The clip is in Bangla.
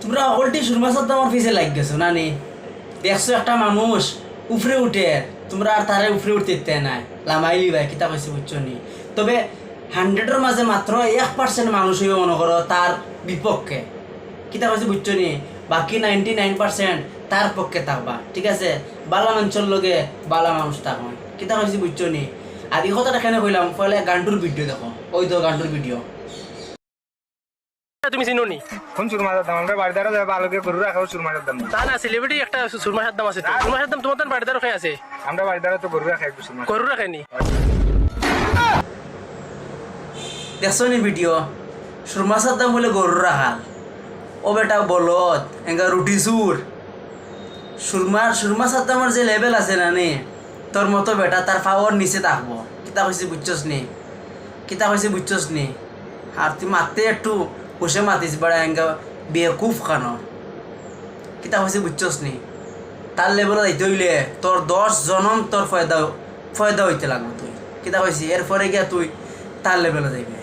তোমরা অলটি সুরমা সাদ্দামের পিছে লাগ গেছো না নি? দেখছো একটা মানুষ উপরে উঠে, তোমরা আর তারে উপরে উঠতে দিতে নাই, লামাইলি ভাই কিতা কইছে বুঝছো নি? তবে 100-এর মাঝে মাত্র 1% মানুষ হইব মনে করো তার বিপক্ষে, কিতা কইছে বুঝছো নি? বাকি 99% তার পক্ষে থাকবা, ঠিক আছে? বালা মানুষের লগে বালা মানুষ থাকবেন, কিতা কইছে বুঝছো নি? আর এই কথাটা কেন কইলাম, পয়লা গানটুর ভিডিও দেখো, ওই তো গানটুর ভিডিও। তুমি চিনো নি? কোন সুরমা দাম আমরা বাড়িদারা যাবে আলোকে গরু রাখাও সুরমা দাম তা না, সেলিব্রিটি একটা সুরমা সাদ্দাম আছে তো। সুরমা সাদ্দাম তোমার তার বাড়িতে রাখে আছে, আমরা বাড়িদারা তো গরু রাখাই সুরমা গরু রাখেনি। দেখছো নি ভিডিও? সুরমা সাদ্দাম বলে গরু রাখাল, ও বেটা বলত এঙ্গা রুটি সুর। সুরমা সাদ্দামের যে লেভেল আছে না নে, তোর মতো বেটা তার পাওয়ার নিচে থাকবো, কিতা কইছে বুঝছস নি? কিতা কইছে বুঝছস নি? আর তুই মারতে একটু বসে মাতিস বেড়া এঙ্গা বেকুফ খানোর, কিতা কইছে বুঝছস নি? তার লেভেলে যাইতে হইলে তোর 10 জনম তোর ফয়দা হইতে লাগবে। তুই কিতা কইছি এরপরে গিয়া তুই তার লেভেলে যাইবি।